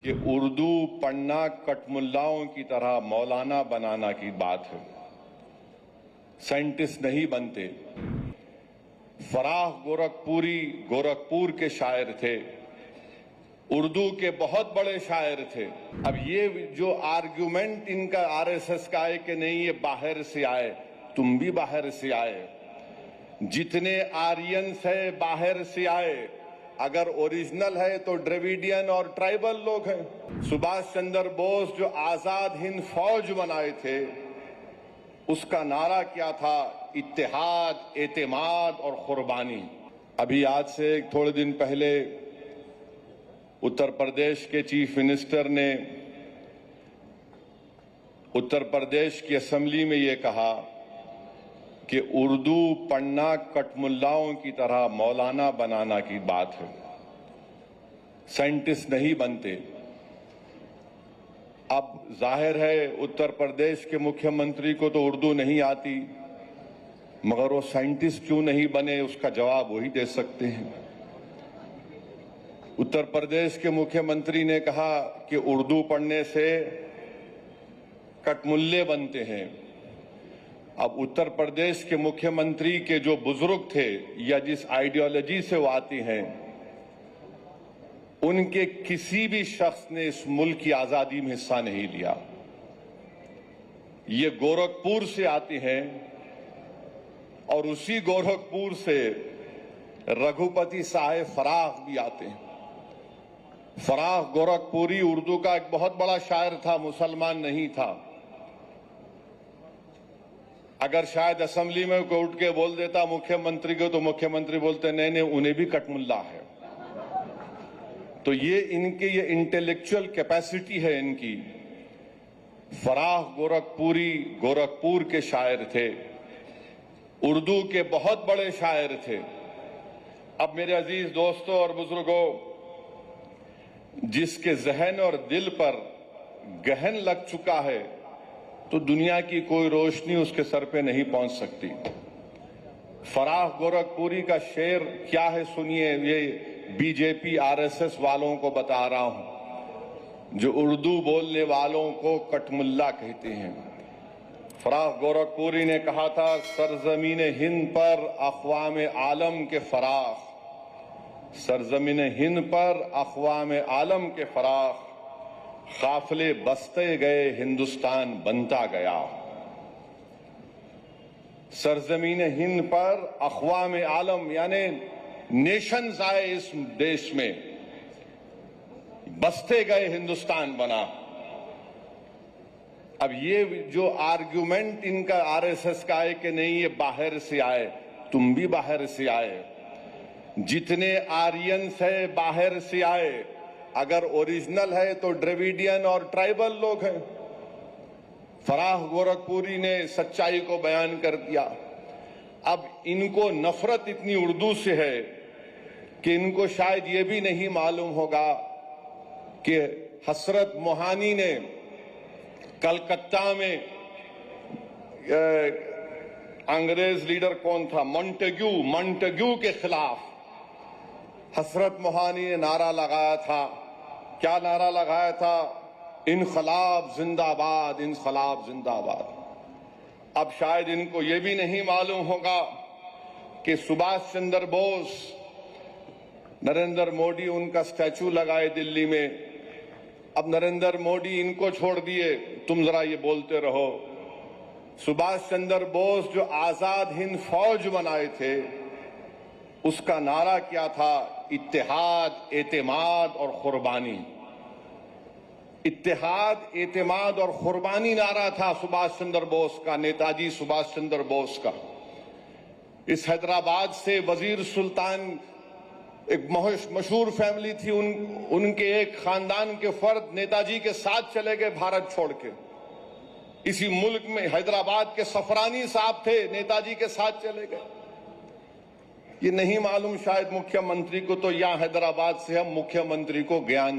कि उर्दू पढ़ना कटमुल्लाओं की तरह मौलाना बनाना की बात है। साइंटिस्ट नहीं बनते। फराह गोरखपुरी गोरखपुर के शायर थे, उर्दू के बहुत बड़े शायर थे। अब ये जो आर्ग्यूमेंट इनका आरएसएस का है कि नहीं ये बाहर से आए, तुम भी बाहर से आए। जितने आर्यंस है बाहर से आए, अगर ओरिजिनल है तो द्रविडियन और ट्राइबल लोग हैं। सुभाष चंद्र बोस जो आजाद हिंद फौज बनाए थे, उसका नारा क्या था? इत्तेहाद, एतेमाद और कुर्बानी। अभी आज से थोड़े दिन पहले उत्तर प्रदेश के चीफ मिनिस्टर ने उत्तर प्रदेश की असेंबली में ये कहा कि उर्दू पढ़ना कटमुल्लाओं की तरह मौलाना बनाना की बात है। साइंटिस्ट नहीं बनते। अब जाहिर है उत्तर प्रदेश के मुख्यमंत्री को तो उर्दू नहीं आती, मगर वो साइंटिस्ट क्यों नहीं बने, उसका जवाब वही दे सकते हैं। उत्तर प्रदेश के मुख्यमंत्री ने कहा कि उर्दू पढ़ने से कटमुल्ले बनते हैं। अब उत्तर प्रदेश के मुख्यमंत्री के जो बुजुर्ग थे या जिस आइडियोलॉजी से वो आती हैं, उनके किसी भी शख्स ने इस मुल्क की आजादी में हिस्सा नहीं लिया। ये गोरखपुर से आती हैं और उसी गोरखपुर से रघुपति साहेब फराह भी आते हैं। फराह गोरखपुरी उर्दू का एक बहुत बड़ा शायर था, मुसलमान नहीं था। अगर शायद असेंबली में कोई उठ के बोल देता मुख्यमंत्री को, तो मुख्यमंत्री बोलते नहीं नहीं उन्हें भी कटमुल्ला है। तो ये इनकी ये इंटेलेक्चुअल कैपेसिटी है इनकी। फराह गोरखपुरी गोरखपुर के शायर थे, उर्दू के बहुत बड़े शायर थे। अब मेरे अजीज दोस्तों और बुजुर्गों, जिसके जहन और दिल पर गहन लग चुका है, तो दुनिया की कोई रोशनी उसके सर पे नहीं पहुंच सकती। फराह गोरखपुरी का शेर क्या है सुनिए, ये बीजेपी आरएसएस वालों को बता रहा हूं, जो उर्दू बोलने वालों को कटमुल्ला कहते हैं। फराह गोरखपुरी ने कहा था, सरजमीन हिंद पर अक़वाम आलम के फराख, सरजमीन हिंद पर अक़वाम आलम के फराख, काफिले बसते गए हिंदुस्तान बनता गया। सरजमीन हिंद पर अक़वाम आलम यानी नेशंस आए इस देश में, बसते गए हिंदुस्तान बना। अब ये जो आर्ग्यूमेंट इनका आरएसएस का है कि नहीं ये बाहर से आए, तुम भी बाहर से आए। जितने आर्यंस है बाहर से आए, अगर ओरिजिनल है तो द्रविडियन और ट्राइबल लोग हैं। फराह गोरखपुरी ने सच्चाई को बयान कर दिया। अब इनको नफरत इतनी उर्दू से है कि इनको शायद ये भी नहीं मालूम होगा कि हसरत मोहानी ने कलकत्ता में अंग्रेज लीडर कौन था, मॉन्टेग्यू के खिलाफ हसरत मोहानी ने नारा लगाया था। क्या नारा लगाया था? इनकलाब जिंदाबाद, इनकलाब जिंदाबाद। अब शायद इनको ये भी नहीं मालूम होगा कि सुभाष चंद्र बोस, नरेंद्र मोदी उनका स्टैचू लगाए दिल्ली में। अब नरेंद्र मोदी इनको छोड़ दिए, तुम जरा ये बोलते रहो। सुभाष चंद्र बोस जो आजाद हिंद फौज बनाए थे, उसका नारा क्या था? इत्तेहाद, एतेमाद और कुर्बानी। इत्तेहाद, एतेमाद और कुर्बानी नारा था सुभाष चंद्र बोस का, नेताजी सुभाष चंद्र बोस का। इस हैदराबाद से वजीर सुल्तान, एक मशहूर फैमिली थी, उनके एक खानदान के फर्द नेताजी के साथ चले गए भारत छोड़ के। इसी मुल्क में हैदराबाद के सफरानी साहब थे, नेताजी के साथ चले गए। ये नहीं मालूम शायद मुख्यमंत्री को, तो यहां हैदराबाद से हम मुख्यमंत्री को ज्ञान